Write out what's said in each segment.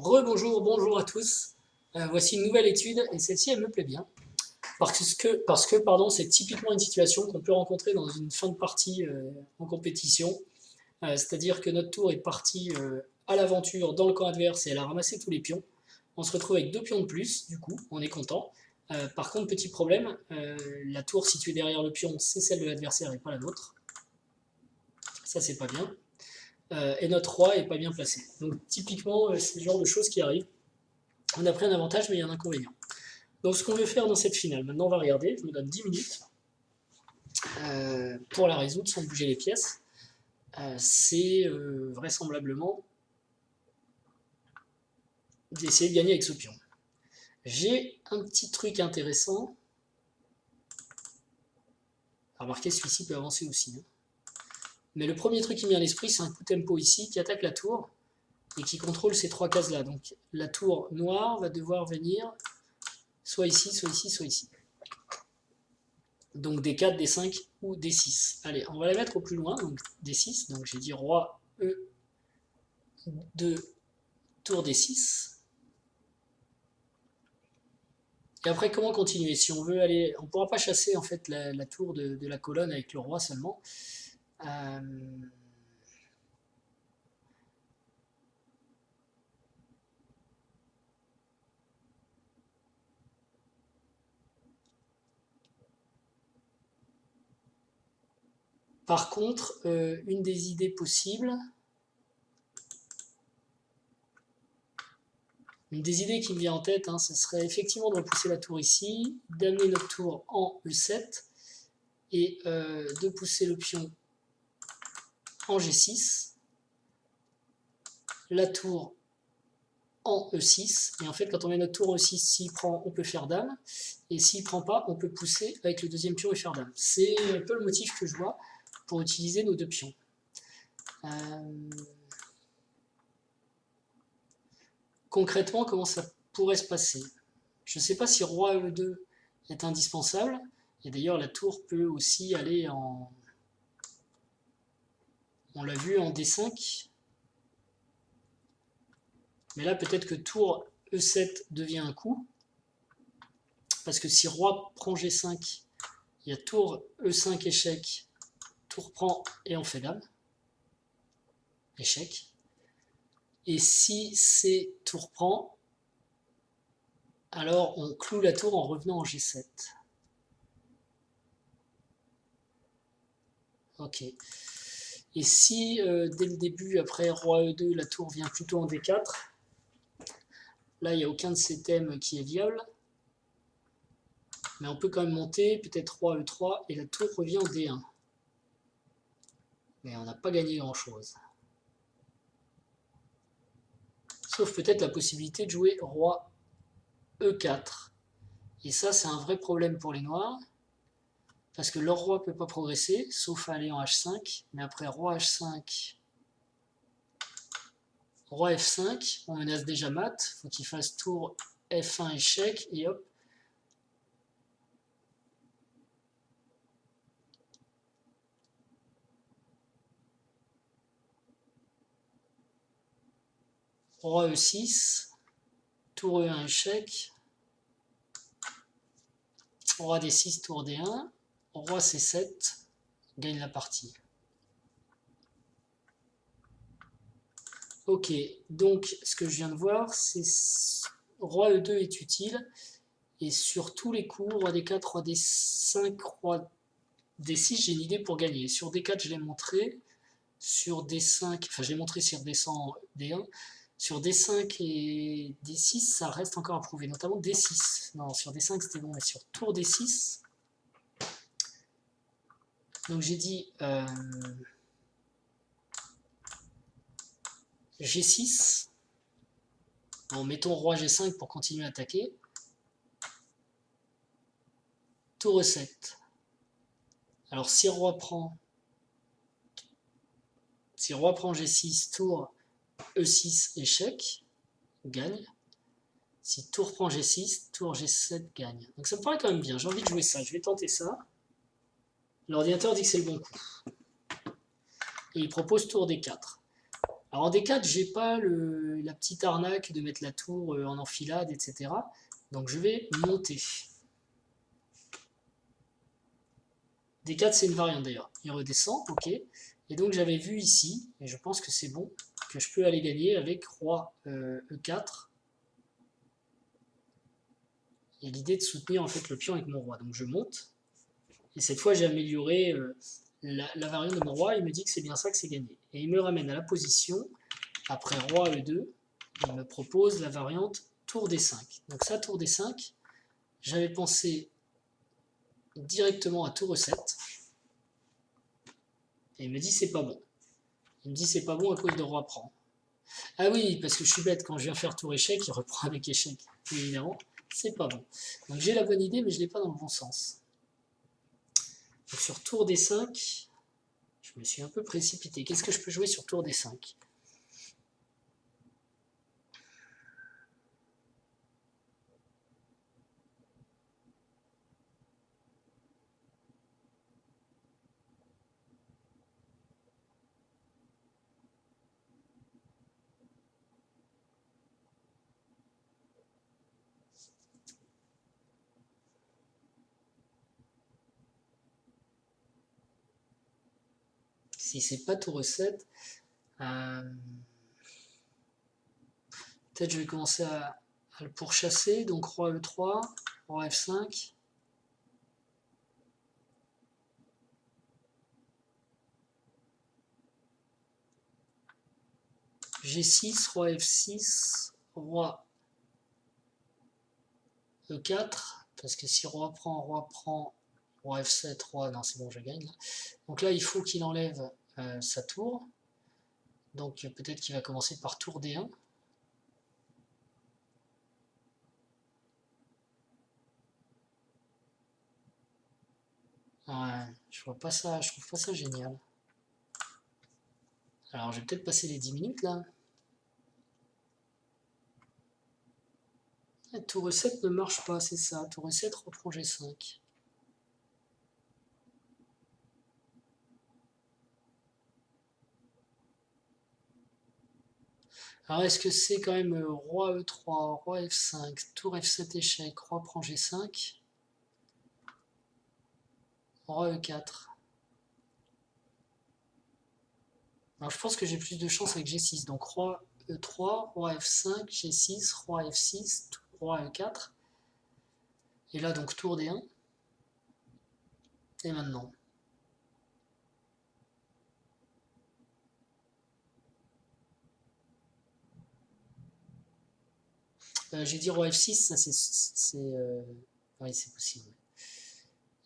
Rebonjour, bonjour à tous. Voici une nouvelle étude et celle-ci elle me plaît bien parce que c'est typiquement une situation qu'on peut rencontrer dans une fin de partie en compétition. C'est-à-dire que notre tour est parti à l'aventure dans le camp adverse et elle a ramassé tous les pions. On se retrouve avec 2 pions de plus, du coup, on est content. Par contre, petit problème, la tour située derrière le pion, c'est celle de l'adversaire et pas la nôtre. Ça, c'est pas bien. Et notre roi est pas bien placé. Donc typiquement, c'est le genre de choses qui arrivent. On a pris un avantage, mais il y a un inconvénient. Donc ce qu'on veut faire dans cette finale, maintenant on va regarder, je me donne 10 minutes pour la résoudre sans bouger les pièces. C'est vraisemblablement d'essayer de gagner avec ce pion. J'ai un petit truc intéressant. Remarquez, celui-ci peut avancer aussi. Hein. Mais le premier truc qui me vient à l'esprit, c'est un coup tempo ici qui attaque la tour et qui contrôle ces 3 cases-là. Donc la tour noire va devoir venir soit ici, soit ici, soit ici. Donc D4, D5 ou D6. Allez, on va la mettre au plus loin, donc D6. Donc j'ai dit roi E2, tour D6. Et après, comment continuer? Si on veut aller, on ne pourra pas chasser en fait la tour de la colonne avec le roi seulement. Par contre, une des idées possibles, une des idées qui me vient en tête, hein, ce serait effectivement de repousser la tour ici, d'amener notre tour en E7 et de pousser le pion en G6, la tour en E6, et en fait quand on met notre tour en E6, s'il prend, on peut faire dame, et s'il prend pas, on peut pousser avec le deuxième pion et faire dame. C'est un peu le motif que je vois pour utiliser nos 2 pions. Concrètement, comment ça pourrait se passer? Je ne sais pas si roi E2 est indispensable, et d'ailleurs la tour peut aussi aller en... On l'a vu en D5, mais là peut-être que tour E7 devient un coup, parce que si roi prend G5, il y a tour E5 échec, tour prend et on fait dame, échec. Et si c'est tour prend, alors on cloue la tour en revenant en G7. Ok. Et si dès le début, après roi E2, la tour vient plutôt en D4, là il n'y a aucun de ces thèmes qui est viable. Mais on peut quand même monter, peut-être roi E3, et la tour revient en D1. Mais on n'a pas gagné grand-chose. Sauf peut-être la possibilité de jouer roi E4. Et ça, c'est un vrai problème pour les noirs. Parce que leur roi ne peut pas progresser, sauf à aller en H5. Mais après roi H5, roi F5, on menace déjà mat. Il faut qu'il fasse tour F1 échec, et hop. Roi E6, tour E1 échec, roi D6, tour D1, roi C7, gagne la partie. Ok, donc ce que je viens de voir, c'est roi E2 est utile, et sur tous les coups, roi D4, roi D5, roi D6, j'ai une idée pour gagner. Sur D4, je l'ai montré, sur D5, enfin je l'ai montré sur D1, sur D5 et D6, ça reste encore à prouver, notamment D6. Non, sur D5 c'était bon, mais sur tour D6, donc j'ai dit G6. Bon, mettons roi G5 pour continuer à attaquer. Tour E7. Alors si roi prend G6, tour E6, échec, gagne. Si tour prend G6, tour G7, gagne. Donc ça me paraît quand même bien, j'ai envie de jouer ça, je vais tenter ça. L'ordinateur dit que c'est le bon coup. Et il propose tour D4. Alors en D4, j'ai pas la petite arnaque de mettre la tour en enfilade, etc. Donc je vais monter. D4, c'est une variante d'ailleurs. Il redescend, ok. Et donc j'avais vu ici, et je pense que c'est bon, que je peux aller gagner avec roi E4. Et l'idée de soutenir en fait le pion avec mon roi. Donc je monte. Et cette fois, j'ai amélioré la variante de mon roi. Il me dit que c'est bien ça, que c'est gagné. Et il me ramène à la position. Après roi E2, il me propose la variante tour D5. Donc ça, tour D5, j'avais pensé directement à tour E7. Et il me dit c'est pas bon. Il me dit c'est pas bon à cause de roi prend. Ah oui, parce que je suis bête, quand je viens faire tour échec, il reprend avec échec. Évidemment, c'est pas bon. Donc j'ai la bonne idée, mais je ne l'ai pas dans le bon sens. Donc sur tour D5, je me suis un peu précipité. Qu'est-ce que je peux jouer sur tour D5? Si c'est pas tour E7, peut-être je vais commencer à le pourchasser. Donc roi E3, roi F5. G6, roi F6, roi E4. Parce que si roi prend, roi F7, roi... Non, c'est bon, je gagne. Là. Donc là, il faut qu'il enlève sa tour. Donc peut-être qu'il va commencer par tour D1. Ouais, je vois pas ça, je trouve pas ça génial. Alors je vais peut-être passer les 10 minutes là. Tour E7 ne marche pas, c'est ça. Tour E7 reprend G5. Alors est-ce que c'est quand même roi E3, roi F5, tour F7 échec, roi prend G5, roi E4. Alors je pense que j'ai plus de chance avec G6. Donc roi E3, roi F5, G6, roi F6, roi E4. Et là donc tour D1. Et maintenant j'ai dit roi F6, ça c'est oui, c'est possible.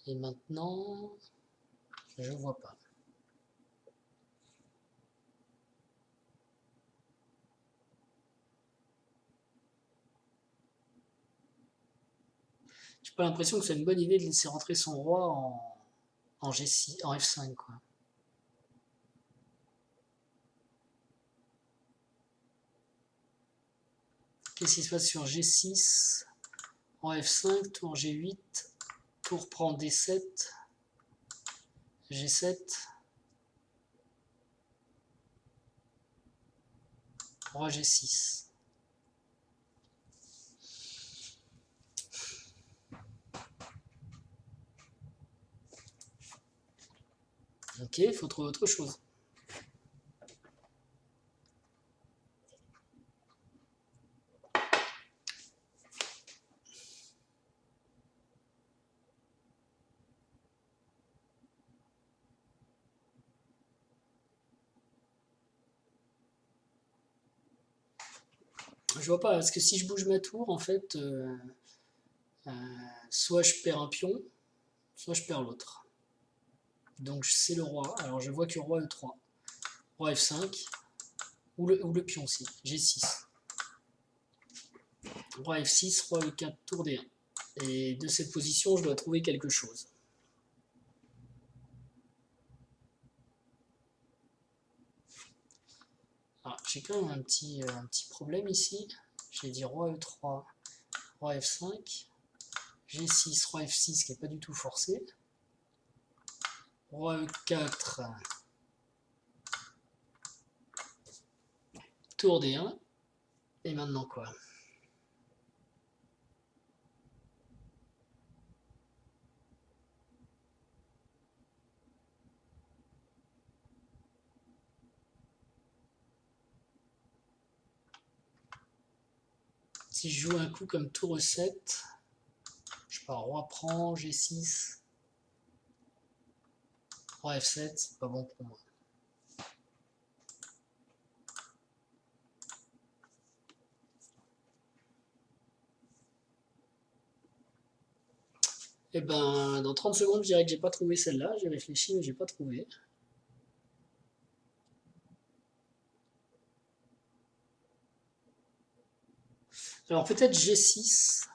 Et maintenant, je vois pas. J'ai pas l'impression que c'est une bonne idée de laisser rentrer son roi en G6, en F5 quoi. Qu'est-ce qui se passe sur G6, roi F5, tour G8, tour prend D7, G7, roi G6. Ok, il faut trouver autre chose. Je vois pas, parce que si je bouge ma tour, en fait, soit je perds un pion, soit je perds l'autre. Donc c'est le roi. Alors je vois que roi E3, roi F5, ou le pion aussi, G6. Roi F6, roi E4, tour D1. Et de cette position, je dois trouver quelque chose. Ah, j'ai quand même un petit problème ici. J'ai dit roi E3, roi F5, G6, roi F6 qui n'est pas du tout forcé. Roi E4. tour D1. Et maintenant quoi? Si je joue un coup comme tour E7, je pars roi prend, G6, roi F7, c'est pas bon pour moi. Et ben, dans 30 secondes, je dirais que j'ai pas trouvé celle-là. J'ai réfléchi, mais j'ai pas trouvé. Alors peut-être G6.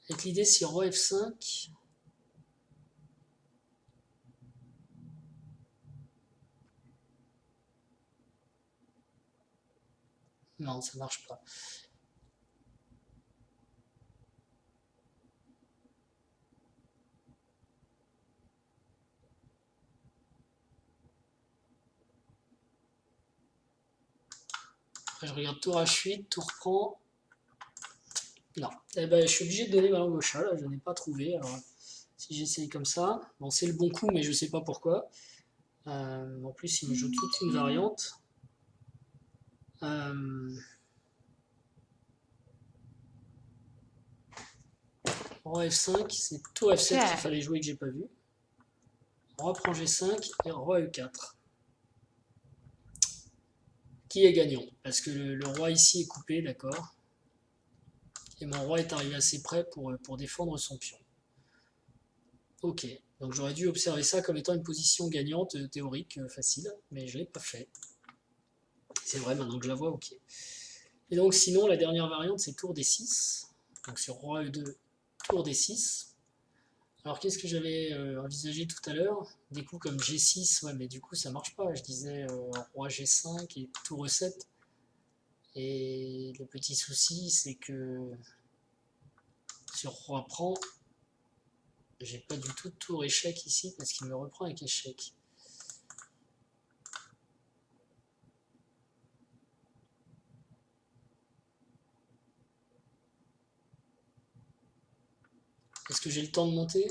Avec l'idée si roi F5. Non, ça marche pas. Après, je regarde tour H8, tour prend. Non. Eh ben, je suis obligé de donner ma langue au chat, là. Je n'ai pas trouvé. Alors, si j'essaye comme ça. Bon, c'est le bon coup, mais je sais pas pourquoi. En plus, il me joue toute une variante. Roi F5, c'est tour F7 qu'il fallait jouer que j'ai pas vu. Roi prend G5 et roi E4. Qui est gagnant? Parce que le roi ici est coupé, d'accord. Et mon roi est arrivé assez près pour défendre son pion. Ok, donc j'aurais dû observer ça comme étant une position gagnante théorique facile, mais je ne l'ai pas fait. C'est vrai, maintenant que je la vois, ok. Et donc sinon, la dernière variante, c'est tour D6. Donc sur roi E2, tour D6. Alors qu'est-ce que j'avais envisagé tout à l'heure? Des coups comme G6, ouais, mais du coup ça marche pas. Je disais roi G5 et tour E7. Et le petit souci, c'est que sur roi prend, j'ai pas du tout de tour échec ici parce qu'il me reprend avec échec. Est-ce que j'ai le temps de monter?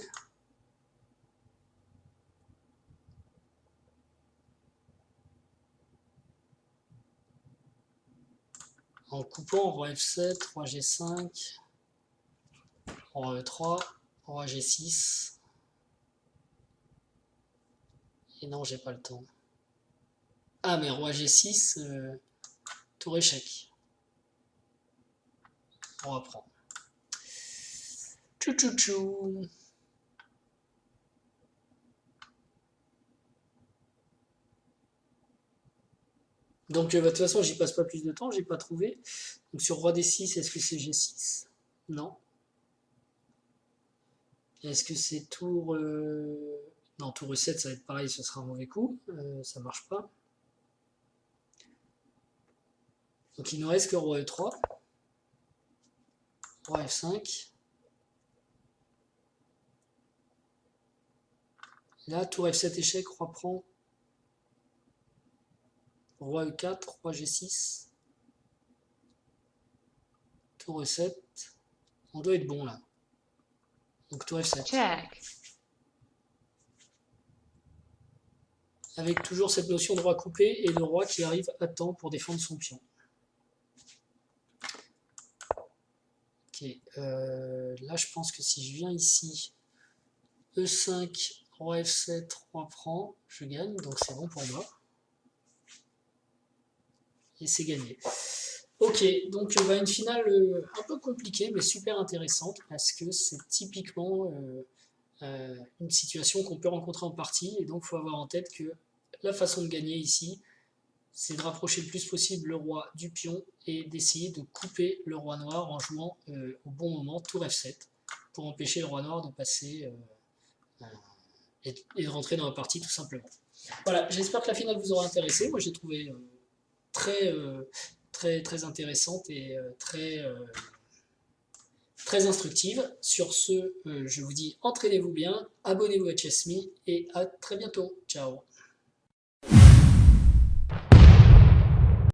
En coupant roi F7, roi G5, roi E3, roi G6. Et non, j'ai pas le temps. Ah, mais roi G6, tour échec. On reprend. Tchou tchou tchou. Donc, de toute façon, j'y passe pas plus de temps, j'ai pas trouvé. Donc, sur roi D6, est-ce que c'est G6? Non. Est-ce que c'est tour. Non, tour E7, ça va être pareil, ce sera un mauvais coup. Ça marche pas. Donc, il nous reste que roi E3. Roi F5. Là, tour F7 échec, roi prend. Roi E4, roi G6. Tour E7. On doit être bon là. Donc tour F7. Check. Avec toujours cette notion de roi coupé et de roi qui arrive à temps pour défendre son pion. Ok. Là, je pense que si je viens ici, E5, roi F7, roi prend, je gagne. Donc c'est bon pour moi. Et c'est gagné. Ok, donc une finale un peu compliquée, mais super intéressante, parce que c'est typiquement une situation qu'on peut rencontrer en partie, et donc il faut avoir en tête que la façon de gagner ici, c'est de rapprocher le plus possible le roi du pion, et d'essayer de couper le roi noir en jouant au bon moment, tour F7, pour empêcher le roi noir de passer et de rentrer dans la partie tout simplement. Voilà, j'espère que la finale vous aura intéressé, moi j'ai trouvé très intéressante et très instructive. Sur ce, je vous dis entraînez-vous bien, abonnez-vous à Chessme et à très bientôt. Ciao.